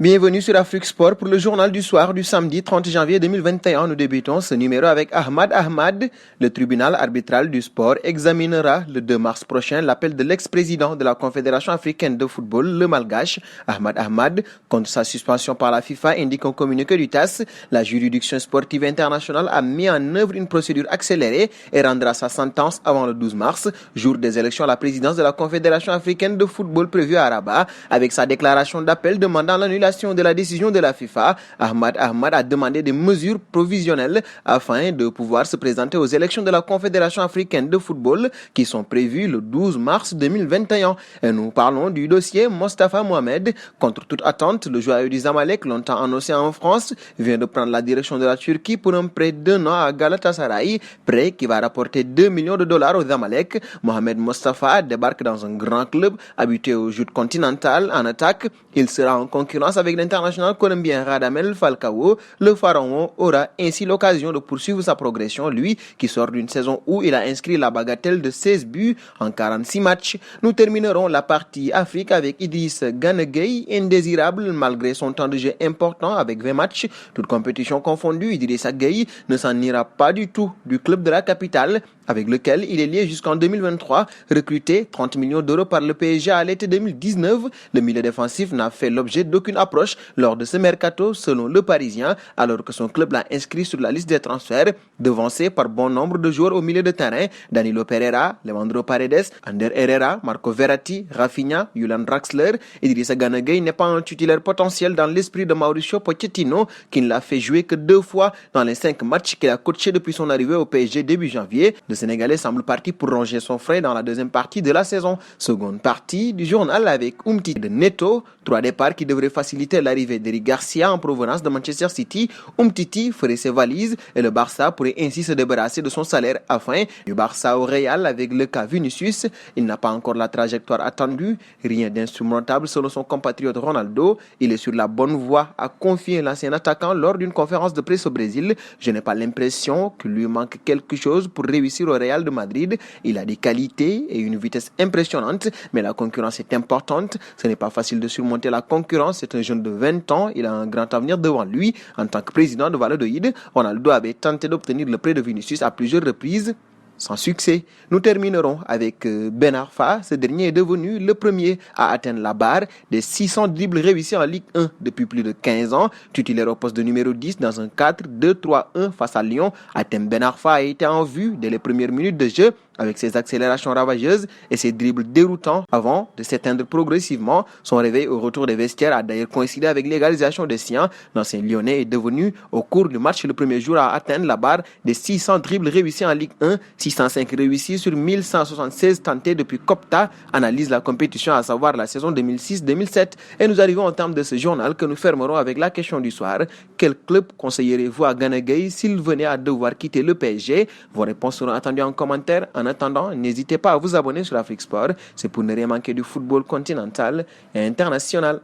Bienvenue sur Afrique Sport pour le journal du soir du samedi 30 janvier 2021. Nous débutons ce numéro avec Ahmad Ahmad. Le tribunal arbitral du sport examinera le 2 mars prochain l'appel de l'ex-président de la Confédération africaine de football, le Malgache, Ahmad Ahmad, contre sa suspension par la FIFA, indique un communiqué du TAS. La juridiction sportive internationale a mis en œuvre une procédure accélérée et rendra sa sentence avant le 12 mars, jour des élections à la présidence de la Confédération africaine de football prévue à Rabat. Avec sa déclaration d'appel demandant l'annulation de la décision de la FIFA, Ahmad Ahmad a demandé des mesures provisionnelles afin de pouvoir se présenter aux élections de la Confédération africaine de football qui sont prévues le 12 mars 2021. Et nous parlons du dossier Mostafa Mohamed. Contre toute attente, le joueur du Zamalek, longtemps annoncé en France, vient de prendre la direction de la Turquie pour un prêt d'1 an à Galatasaray, prêt qui va rapporter 2 millions de dollars au Zamalek. Mohamed Mostafa débarque dans un grand club habitué au jeu continental en attaque. Il sera en concurrence avec l'international colombien Radamel Falcao. Le pharaon aura ainsi l'occasion de poursuivre sa progression, lui qui sort d'une saison où il a inscrit la bagatelle de 16 buts en 46 matchs. Nous terminerons la partie Afrique avec Idriss Gana Gueye, indésirable malgré son temps de jeu important avec 20 matchs. Toute compétition confondue, Idrissa Gueye ne s'en ira pas du tout du club de la capitale avec lequel il est lié jusqu'en 2023. Recruté 30 millions d'euros par le PSG à l'été 2019, le milieu défensif n'a fait l'objet d'aucune approche lors de ce mercato selon Le Parisien, alors que son club l'a inscrit sur la liste des transferts, devancé par bon nombre de joueurs au milieu de terrain: Danilo Pereira, Leandro Paredes, Ander Herrera, Marco Verratti, Rafinha, Julian Draxler. Idrissa Gana Gueye n'est pas un titulaire potentiel dans l'esprit de Mauricio Pochettino, qui ne l'a fait jouer que 2 fois dans les 5 matchs qu'il a coaché depuis son arrivée au PSG début janvier. Le Sénégalais semble parti pour ronger son frein dans la deuxième partie de la saison. Seconde partie du journal avec Umtiti de Neto, 3 départs qui devraient faciliter l'arrivée d'Eric Garcia en provenance de Manchester City. Umtiti ferait ses valises et le Barça pourrait ainsi se débarrasser de son salaire afin du Barça au Real avec le cas Vinicius. Il n'a pas encore la trajectoire attendue, rien d'insurmontable selon son compatriote Ronaldo. Il est sur la bonne voie, a confié l'ancien attaquant lors d'une conférence de presse au Brésil. Je n'ai pas l'impression qu'il lui manque quelque chose pour réussir au Real de Madrid. Il a des qualités et une vitesse impressionnante, mais la concurrence est importante. Ce n'est pas facile de surmonter la concurrence. C'est un jeune de 20 ans. Il a un grand avenir devant lui. En tant que président de Valladolid, Ronaldo avait tenté d'obtenir le prêt de Vinicius à plusieurs reprises, sans succès. Nous terminerons avec Ben Arfa. Ce dernier est devenu le premier à atteindre la barre des 600 dribbles réussis en Ligue 1 depuis plus de 15 ans. Titulaire au poste de numéro 10 dans un 4-2-3-1 face à Lyon, Hatem Ben Arfa a été en vue dès les premières minutes de jeu avec ses accélérations ravageuses et ses dribbles déroutants avant de s'éteindre progressivement. Son réveil au retour des vestiaires a d'ailleurs coïncidé avec l'égalisation des siens. L'ancien Lyonnais est devenu au cours du match le premier jour à atteindre la barre des 600 dribbles réussis en Ligue 1, 605 réussis sur 1176 tentés depuis Copta, analyse la compétition, à savoir la saison 2006-2007. Et nous arrivons au terme de ce journal que nous fermerons avec la question du soir. Quel club conseillerez-vous à Gana Gueye s'il venait à devoir quitter le PSG? Vos réponses seront attendues en commentaire. En attendant, n'hésitez pas à vous abonner sur Afrique Sport. C'est pour ne rien manquer du football continental et international.